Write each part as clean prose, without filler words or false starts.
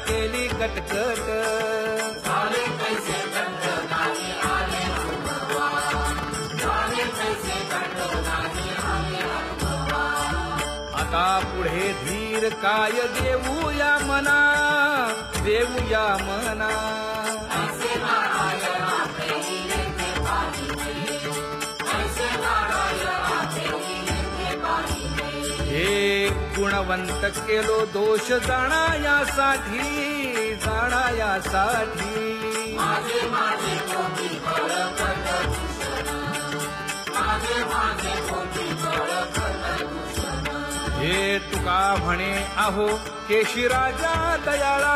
केली कटकट आता पुढे धीर काय देऊया मना देऊया मना हे गुणवंत केलो दोष जाणायासाठी हे तुका म्हणे आहो केशी राजा दयाळा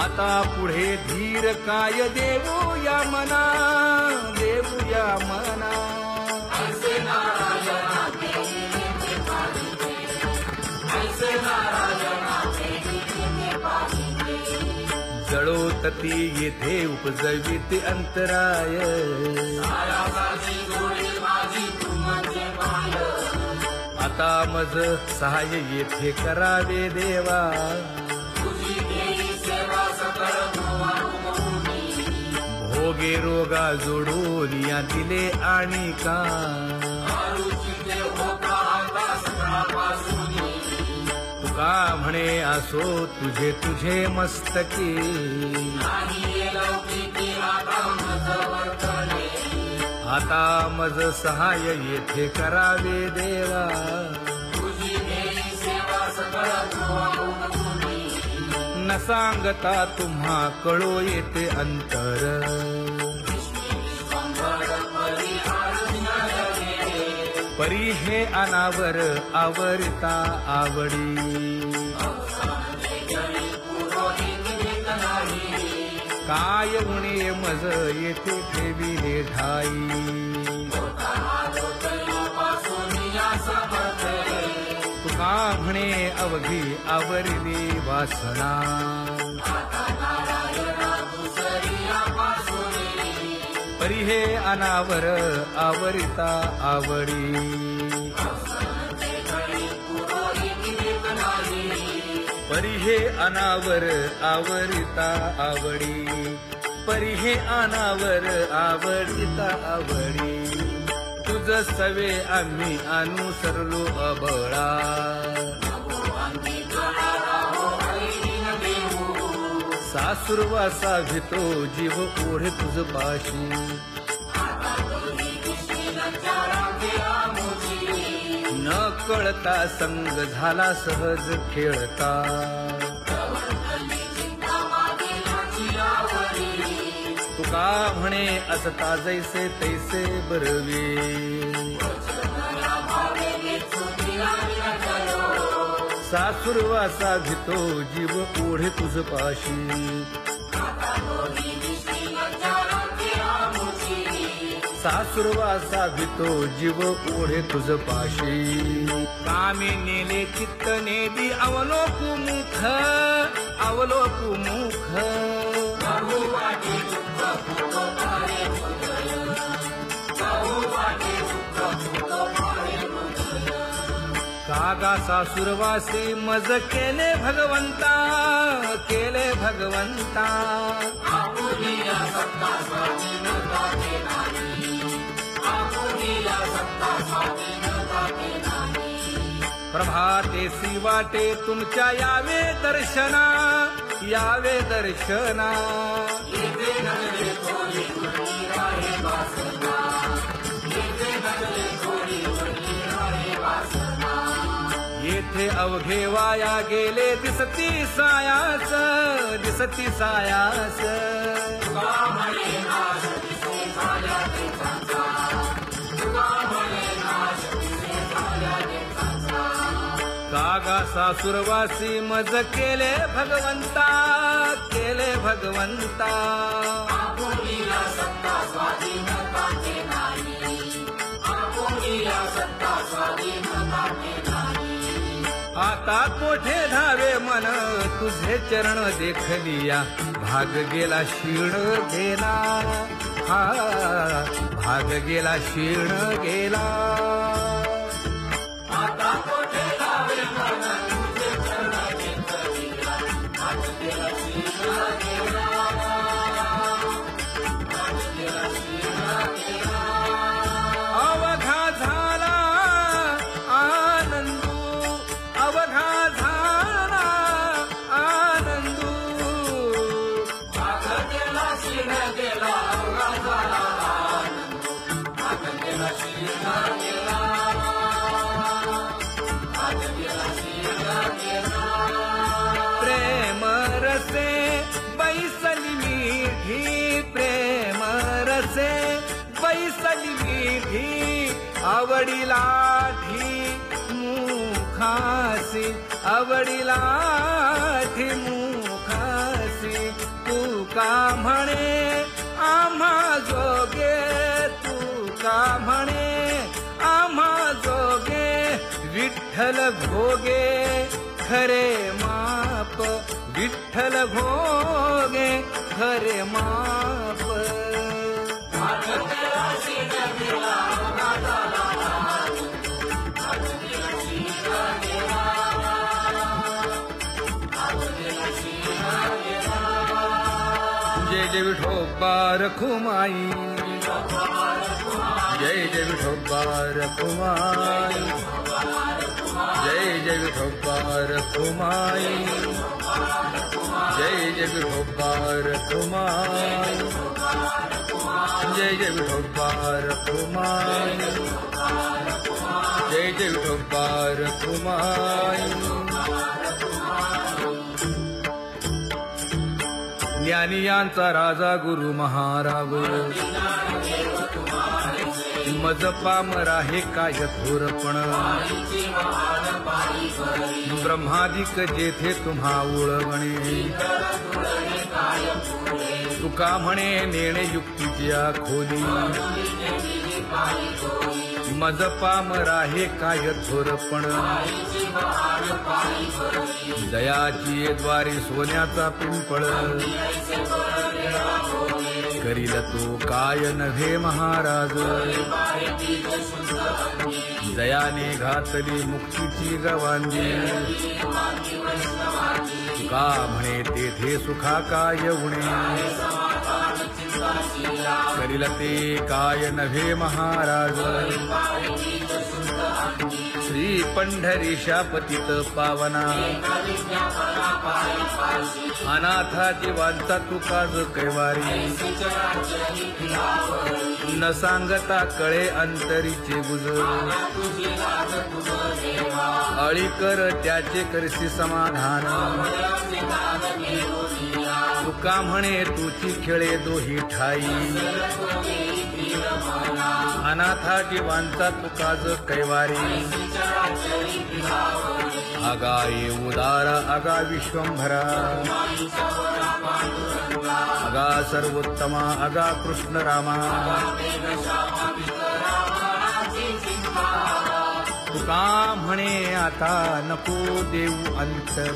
आता पुढे धीर काय देऊया मना जळोतती येथे उपजविते अंतराय आता मज सहाय्य येथे करावे देवा भोगे रोगा जोडून या दिले आणि का तुका म्हणे असो तुझे मस्तकी आता मज सहाय्य येथे करावे देवा न सांगता तुम्हा कळो येते अंतर परी हे अनावर आवरता आवडी काय उणे मज येथे ठेविले ठाई तुका म्हणे अवघी आवरली वासना परी हे अनावर आवरिता आवडी परी हे अनावर आवरिता आवडी परी हे अनावर आवडिता आवडी तुझ सवे आम्ही अनुसरलो अबळा सासुरवासा भितो जीव ओढे तुझ पाशी न कळता संग झाला सहज खेळता तुका म्हणे असता जैसे तैसे बरवे सासुरवासा भितो जीव ओढे तुझ पाशी सासुरवासा भितो जीव ओढे तुझ पाशी कामी नेले चित्त नेली अवलोकु मुख कागा सासुरवासी मज केले भगवंता प्रभातेसी वाटे तुमच्या यावे दर्शना येथे अवघे वाया गेले दिसती सायास कागा सासुरवासी मज केले भगवंता आता कोठे धावे मन तुझे चरण देखलिया भाग गेला शीण घेना हा भाग गेला क्षीण गेला अवघा झाला आनंदू अवघा झाला आनंदू प्रेम रसे बैसली मीठी प्रेम रसे बैसली मीठी आवडीला मुखासी आवडीला मुखासी तू का म्हणे आम्हा जोगे तू का म्हणे आम्हा जोगे विठ्ठल भोगे खरे माप विठ्ठल भोगे खरे माप जय जय विठोबा रखुमाई जय जय विठोबा रखुमाई जय जय विठोबा रखुमाई जय जय विठोबा रखुमाई जय जय विठोबा रखुमाई जय जय विठोबा रखुमाई ज्ञानियांचा राजा गुरु महाराज मज पामरा हे काय थोरपण ब्रह्मादिक जेथे तुम्हा उळवणे तुका म्हणे नेणे युक्तीची खोली मज पामरा हे काय थोरपण दयाची द्वारे सोन्याचा पिंपळ करील तो काय नव्हे महाराज दयाने घातली मुक्तीची गवांगी तुका म्हणे तेथे सुखा काय उणे करील ते काय नव्हे महाराज श्री पंढरीशा पतित पावना अनाथा जीवांचा तुकाज कैवारी न सांगता कळे अंतरीचे गुज अळी कर त्याचे करसी समाधान तुका म्हणे तुची खेळे दोही ठाई अनाथा जीवांचा तुकाज कैवारी आगा ये उदारा आगा विश्वंभरा आगा सर्वोत्तमा आगा कृष्ण रामा तुका म्हणे आता नको देऊ अंतर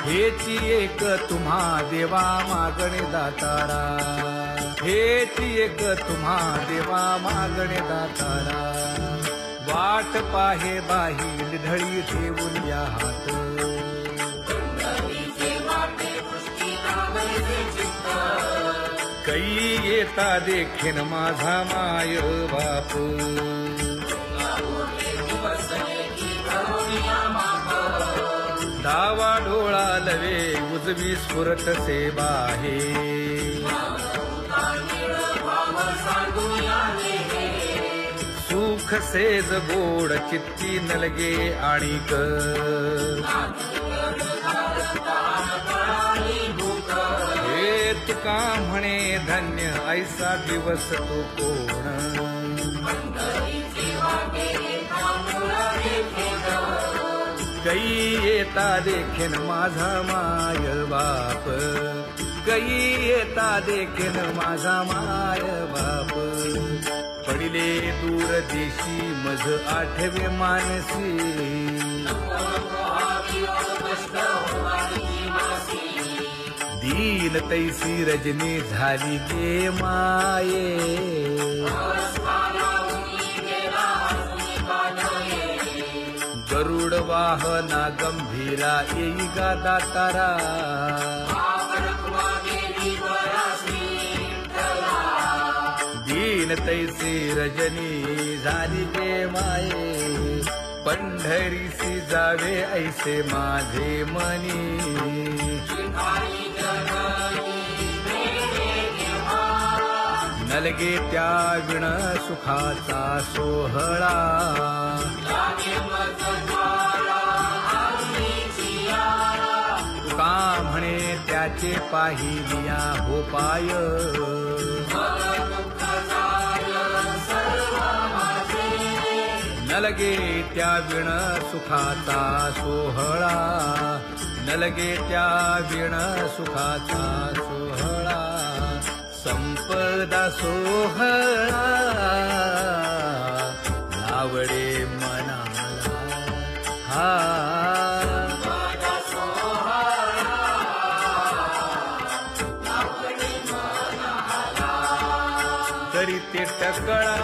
हेची एक तुम्हा देवा मागणे दातारा हेची एक तुम्हा देवा मागणे दातारा वाट पाहे बाही ढळी ठेवून या हात कै येता देखीन माझा माय बाप डावा डोळा लवे उजवी स्फुरत से बाहे सुख सेज गोड चित्ती नलगे आणिक हे तुका म्हणे धन्य ऐसा दिवस तो कोण कै येता देखीन माझा माय बाप कै येता देखीन माझा माय बाप पडिले दूर देशी मज आठवे मानसी दीन तैसी रजनी झाली गे माये गरुड वाहना गंभीरा येई गा दातारा दीन तैसी रजनी झाली गे माये पंढरीसी जावे ऐसे माझे मनी नलगे त्या विण सुखाचा सोहळा तुका म्हणे त्याचे पाहिलिया हो पाय नलगे त्या विण सुखाचा सोहळा नलगे त्या विण सुखाचा सोहळा संपदा सोहळा नावडे मनाला हा करीते टकळा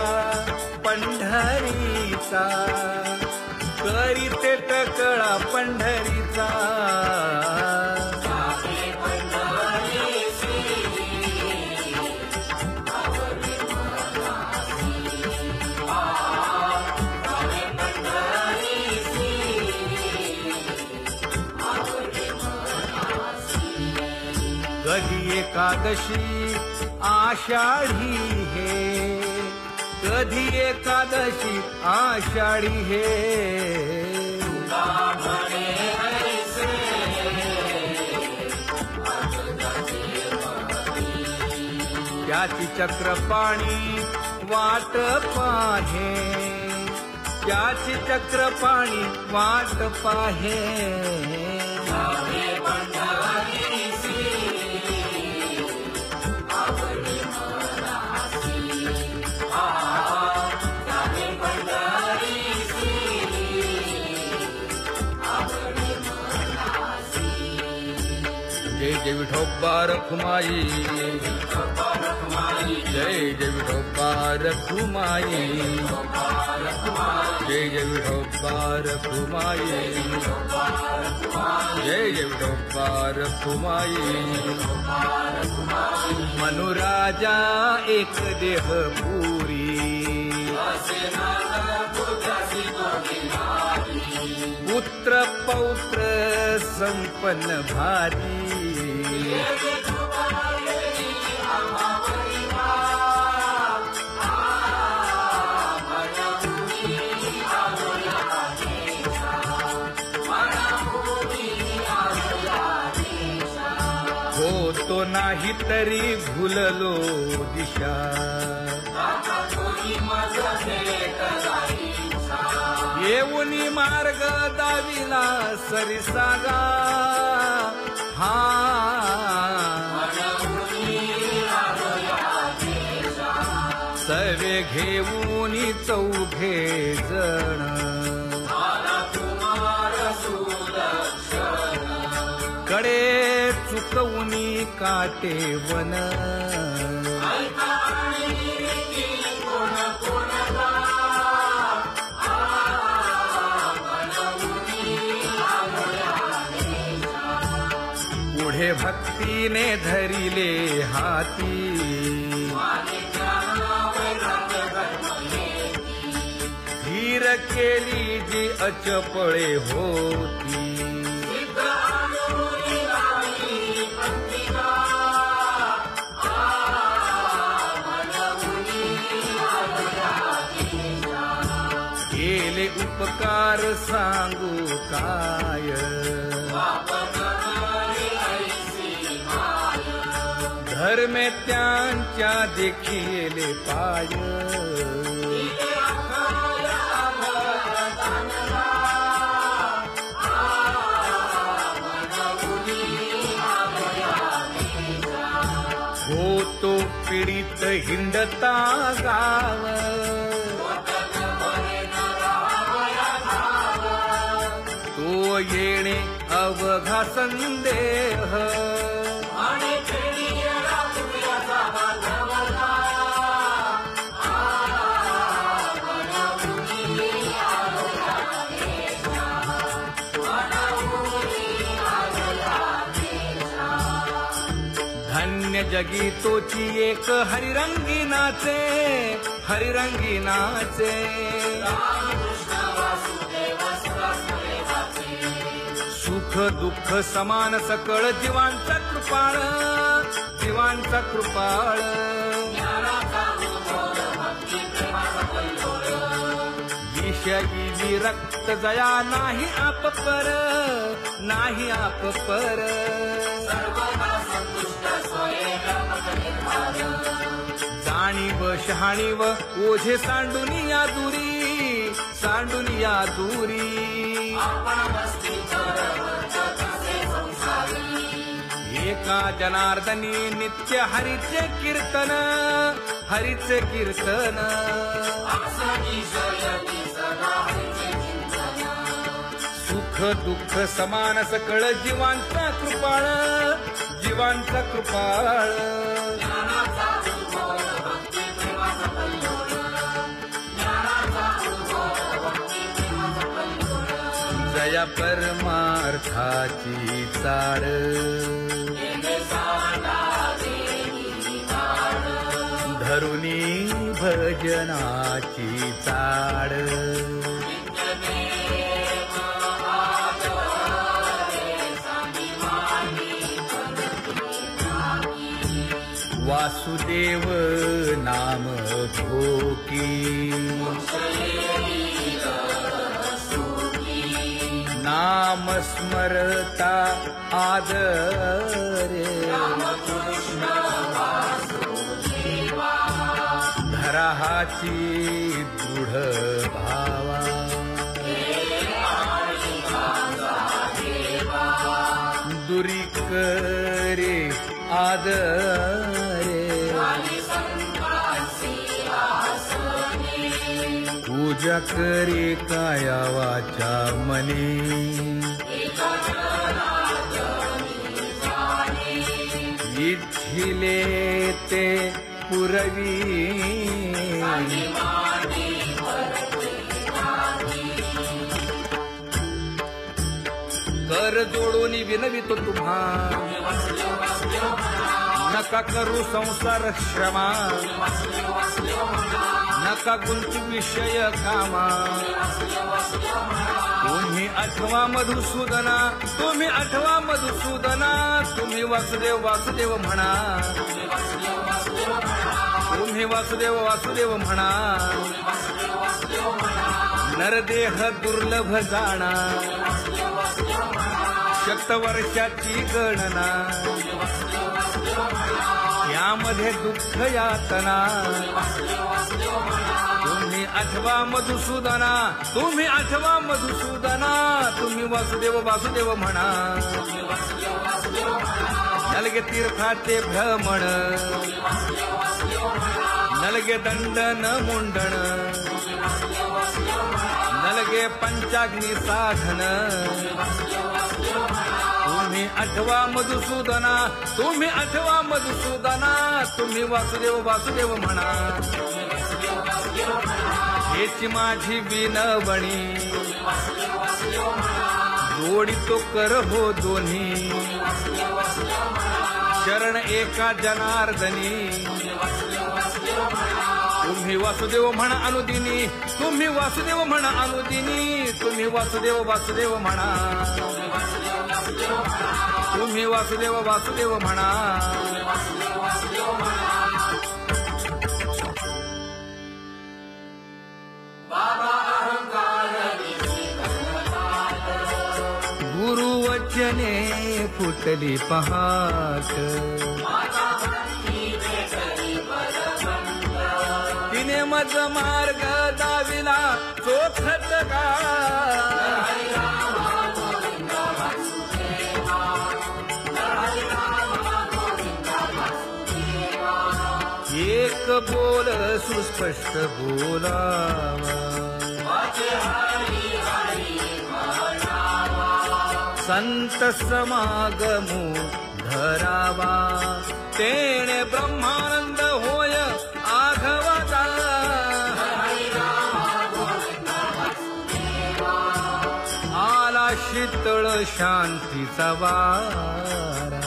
पंढरीचा करीते टकळा पंढरीचा कधी एकादशी आषाढी हे कधी एकादशी आषाढी हे त्याची चक्रपाणी वाट पाहे त्याची चक्रपाणी वाट पाहे जय जय विठोबा रखुमाई जय जय विठोबा रखुमाई जय जय विठोबा रखुमाई जय जय विठोबा रखुमाई मनुराजा एक देह पुरी पुत्र पौत्र संपन्न भारी होतो नाही तरी भुललो दिशा येऊनी मार्ग दाविला सरिसागा हा सर्वे घेऊनी चौघे जण कडे चुकवूनी काटे वन पुढे भक्तीने धरिले हाती धीर केली जी अचपळे होती केले उपकार सांगू काय धर्मे त्यांच्या देखिले पाय होतो पीडित हिंडता गाव तो येणे अवघा संदेह जगी तोची एक हरिरंगी नाचे, हरिरंगी नाचे. सुख दुःख समान सकळ जीवांचा कृपाळ, जीवांचा कृपाळ. विषयी विरक्त जया नाही आप पर, नाही आप पर. जाणीव शहाणीव ओझे सांडुनिया दुरी, सांडुनिया दुरी. एका जनार्दनी नित्य हरीचे कीर्तन, हरीचे कीर्तन. सुख दुःख समान सकळ जीवांचा कृपाळ, जीवांचा कृपाळ. जया परमार्थाची चाड, धरुनी भजनाची चाड. वासुदेव नाम भोकी, नाम स्मरता आदरे. धराहाची दृढ भावा, दुरी करे आदरे. पूजा करे काया वाचा मने, इच्छिले ते पुरवी. कर जोडून विनवितो तुम्हा, नका करू संसार श्रमा. नका गुंती विषय कामा. तुम्ही आठवा मधुसूदना, तुम्ही आठवा मधुसूदना. तुम्ही वासुदेव वासुदेव म्हणा, तुम्ही वासुदेव वासुदेव म्हणा. नरदेह दुर्लभ जाणा, शतवर्षाची गणना. यामध्ये दुःख यातना. तुम्ही आठवा मधुसूदना, तुम्ही आठवा मधुसूदना. तुम्ही वासुदेव वासुदेव म्हणा. नलगे तीर्थाचे भ्रमण, नलगे दंडन मुंडण. नलगे पंचाग्नी साधन. तुम्ही आठवा मधुसूदना, तुम्ही आठवा मधुसूदना. तुम्ही वासुदेव वासुदेव म्हणा. हेची माझी विनवणी, जोडितो कर हो दोन्ही. शरण एका जनार्दनी. तुम्ही वासुदेव म्हणा अनुदिनी, तुम्ही वासुदेव म्हणा अनुदिनी. तुम्ही वासुदेव वासुदेव म्हणा, तुम्ही वासुदेव वासुदेव म्हणा. गुरुवचने फुटली पहाट, तिने मज मार्ग दाविला चोखत का. एक बोल सुस्पष्ट बोलावा, संत समागमू धरावा. तेणे ब्रह्मानंद होय आघवता. आला शीतळ शांतीचा वारा.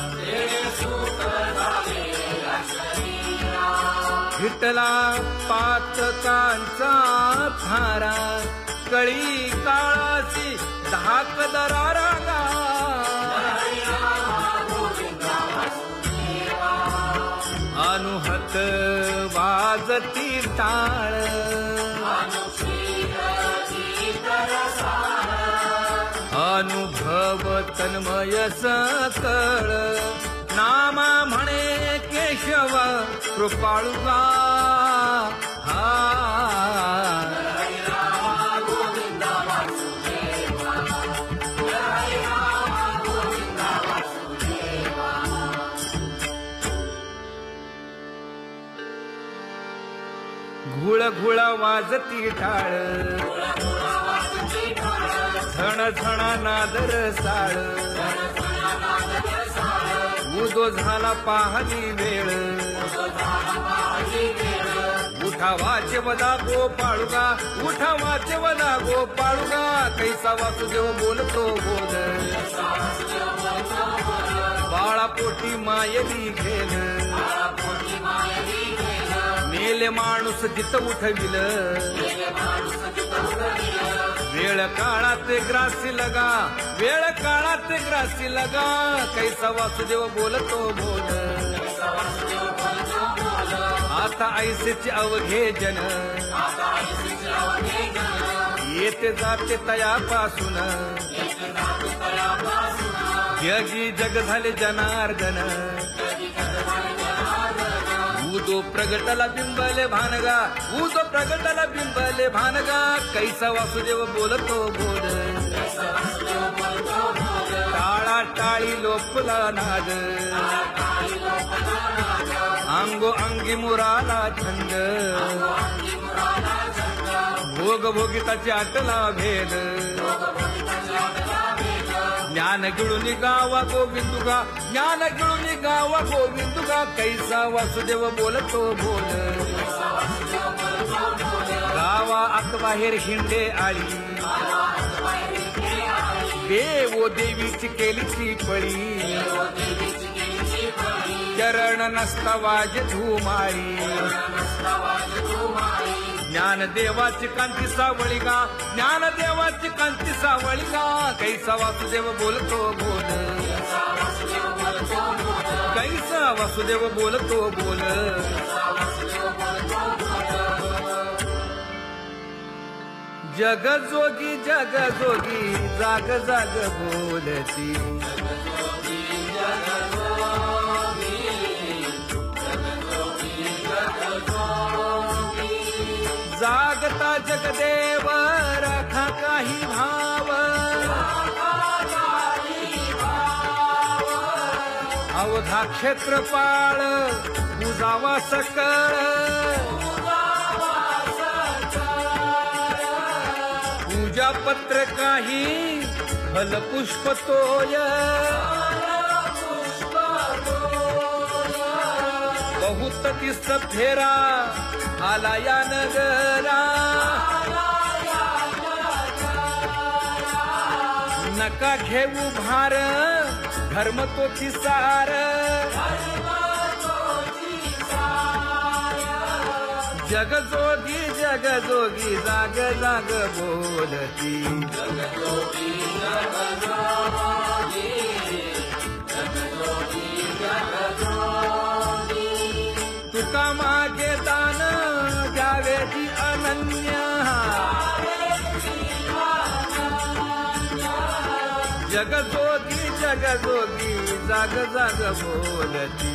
विठ्ठला पातकांचा थारा कळी काळाची धाक दरारा गा अनुहत वाजती टाळ अनुभव तन्मय सकळ नामा म्हणे केशव कृपाळुगा हा घुळ घुळ वाजती टाळ झण झणा नादर साळ उदो झाला पाहणी वेळ उठा वाचे वदा गोपाळुगा उठा वाचे वदा गोपाळुगा कैसा वासुदेव बोलतो बोल बाळा पोटी मायली घेल मेले माणूस जित उठविल वेळ काळात ग्रासी लगा वेळ काळात ग्रासी लगा कैसा वासुदेव बोलतो बोल आता ऐसेचे अवघे जन येते जाते तयापासून जगी जग झाले जनार्दन उदो प्रगटला बिंबले भानगा उदो प्रगटला बिंबले भानगा कैसा वासुदेव बोलतो बोल टाळा टाळी लोपला नाद अंगो अंगी मुराला छंद भोग भोगिताची आटला भेद ज्ञान गिळून गावा गोविंदुगा ज्ञान गिळून गावा गोविंदुगा कैसा वासुदेव बोलतो बोल गावा आत बाहेर हिंडे आळी देवो देवीची केलीची पळी चरण नसता वाज धुमाळी ज्ञान देवाची कांती सावळी गा ज्ञान देवाची कांती सावळी गा कैसा वासुदेव बोलतो बोल कैसा वासुदेव बोलतो बोल जग जोगी जाग जाग बोलती जागता जगदेव राखा काही भाव अवधा क्षेत्रपाळ पूजावा सकळ पूजा पत्र काही फलपुष्प तोय बहुत दिस फेरा आला या नगरा नका घेऊ भार धर्म तोची सार जगजोगी जाग जाग बोलती तुका मागे दान द्यावेची अनन्य जगजोगी जाग जाग बोलती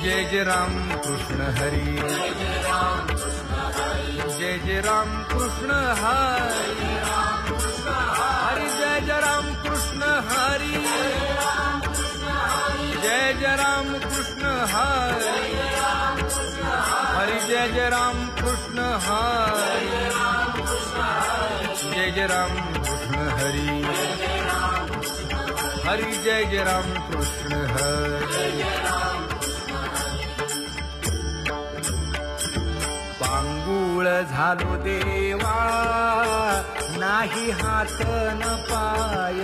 जय जय राम कृष्ण हरी जय जय राम कृष्ण हरी हरि जय जय राम कृष्ण हरी जय जय राम कृष्ण हरी हरि जय जय राम कृष्ण हरी जय जय राम कृष्ण हरी हरि जय जय राम कृष्ण हरी पांगू व्याकुळ झालो देवा, नाही हात न पाय.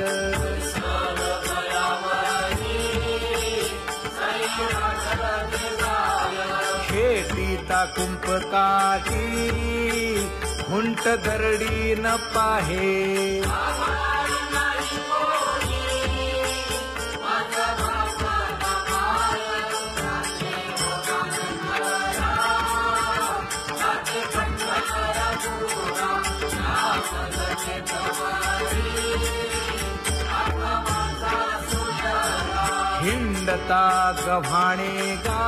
शेतीता कुंपकाठी हुंट गरडी न पाहे. हिंडता गव्हाणे गा,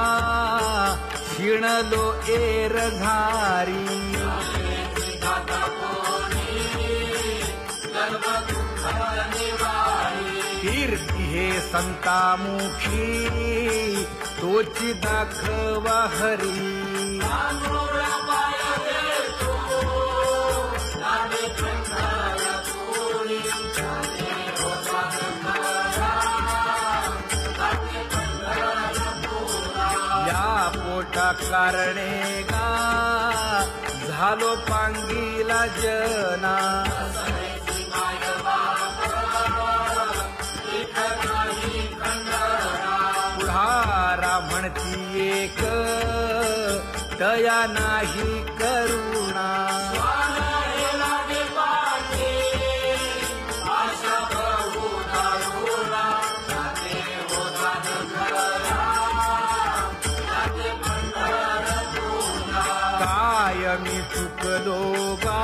शिणलो एर घारी. कीर्ती हे संतामुखी, तोची दाखवा हरी. या पोटा कारणे गा, झालो पांगीला जना. पुढारा म्हणती एक, तया नाही करुणा. मी चुकलो गा,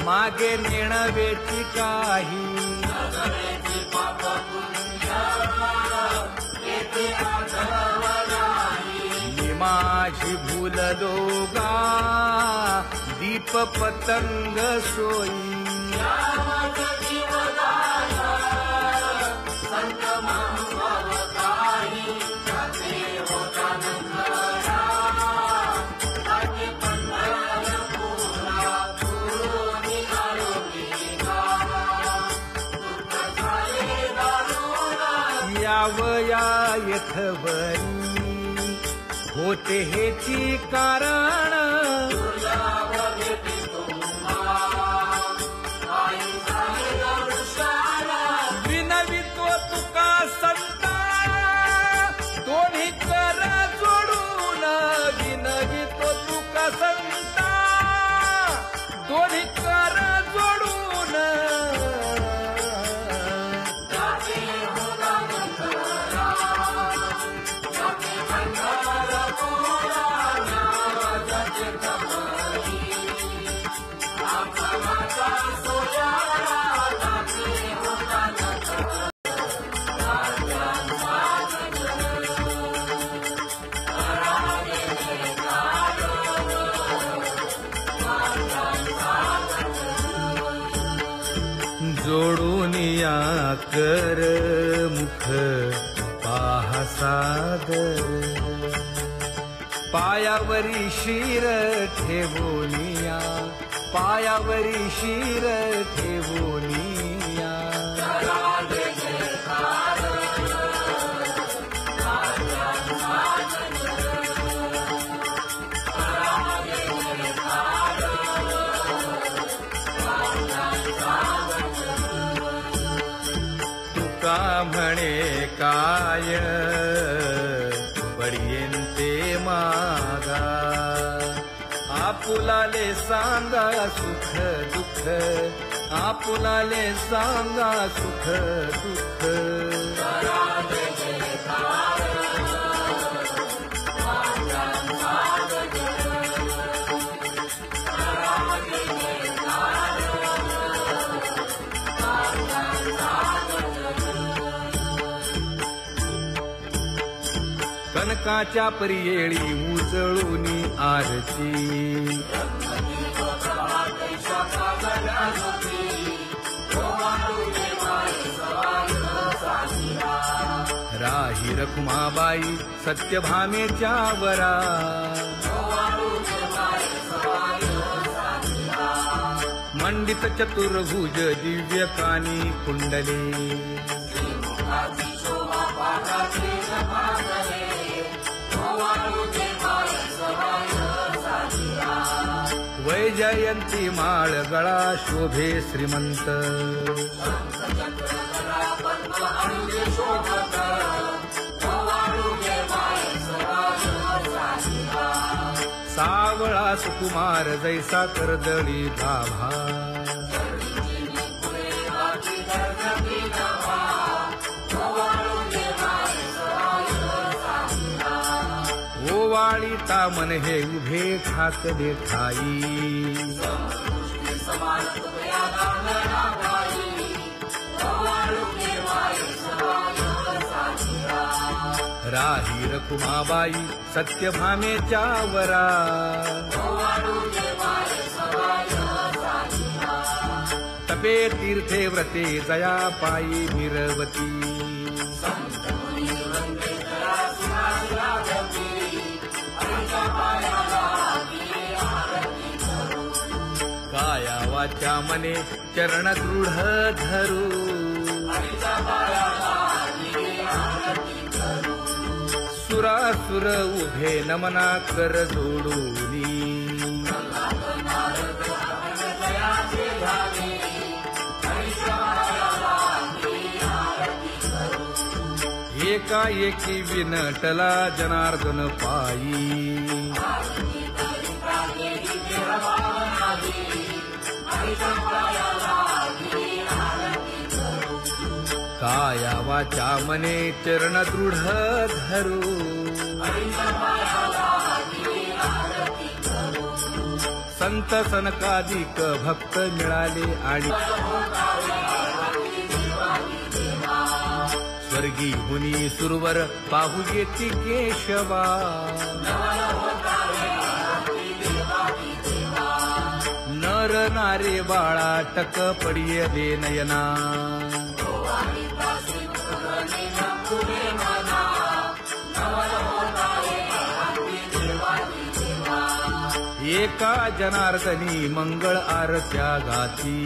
मागे नेणवेची काही. मी माझी भूललो गा, दीप पतंग सोयी. यावया यथवरी, होते हेची कारण. विनवितो तुका संता, दोन्ही कर जोडून. विनवितो तुका संता, दोन्ही कर जोडून. जोडून या कर मुख पाहा सादर. पायावरी शिर ठेवोनिया, पायावरी शिर ठेवोनिया. तुका म्हणे काय, बडियेंते मागा. आपुलाले सांगा सुख दुःख, आपुलाले सांगा सुख दुःख. कनकाच्या परियेळी उजळूनी आरती. राही रखुमाबाई सत्यभामेच्या वरा. मंडित चतुर्भुज दिव्य कानी कुंडले. वैजयंती माळ गळा शोभे श्रीमंत सावळा सुकुमार जैसा कर्दळी गाभा ओवाळीता मन हे उभे ठाकले ठाई राही रखुमाबाई सत्यभामेच्या वरा तपे तीर्थे व्रते जया पायी निरवती काया वाचा मने चरण दृढ धरू सुरासुर उभे नमना कर जोडूनी एकाएकी विनटला जनार्दन पायी काया वाचा मने चरण दृढ धरू संत सनकादिक भक्त मिळाले आणि स्वर्गी हुनी सुरवर पाहू येती केशवा नर नारे बाळा टक पडिये दे नयना एका जनार्दनी मंगळ आरत्या गाती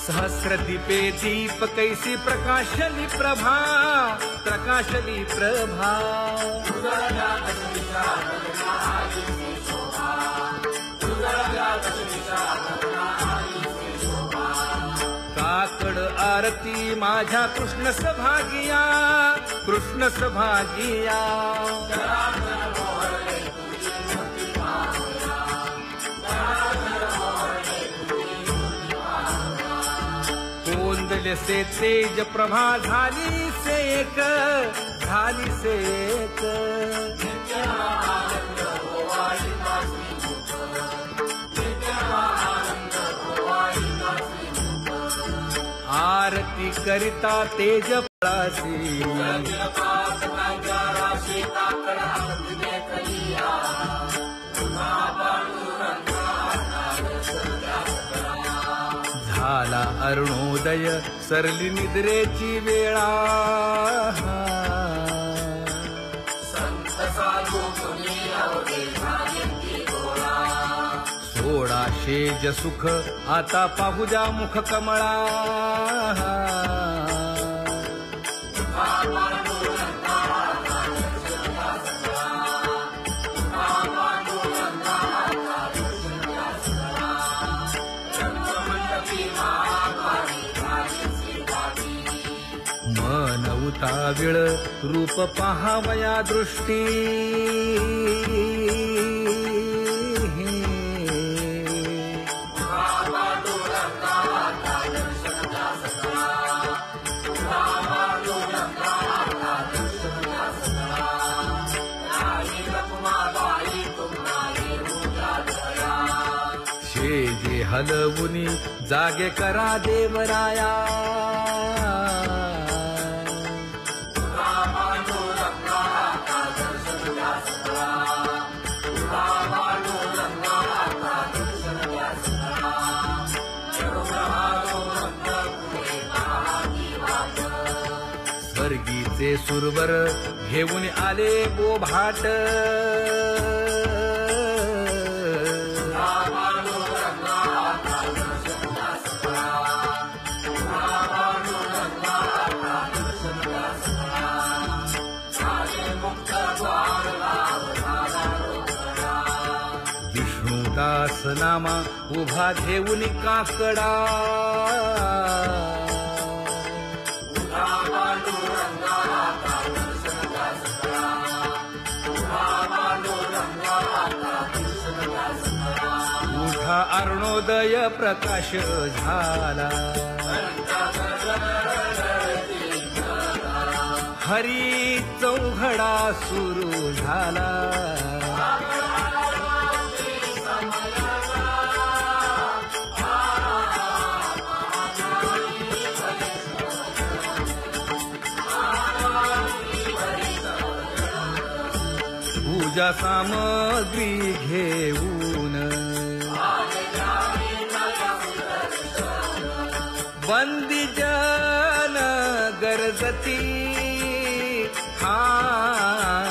सहस्र दीपे दीप कैसी प्रकाशली प्रभा प्रकाशली प्रभा काकड आरती माझ्या कृष्ण सभागिया कृष्ण सभागिया कोंदले से तेज प्रभा झाली से एक आरती करिता तेज पळासी झाला अरुणोदय सरली निद्रेची वेळा सोडा शेज सुख आता पाहू द्या मुख कमळा मन उताविळ रूप पाहावया दृष्टी शेजे हलवुनी जागे करा देवराया स्वर्गीचे सुरवर घेऊन आले बोभाट दासनामा उभा घेऊन काकडा उठा अरुणोदय प्रकाश झाला हरी चौघडा सुरू झाला पूजा सामग्री घेऊन बंदी जन गरजती हा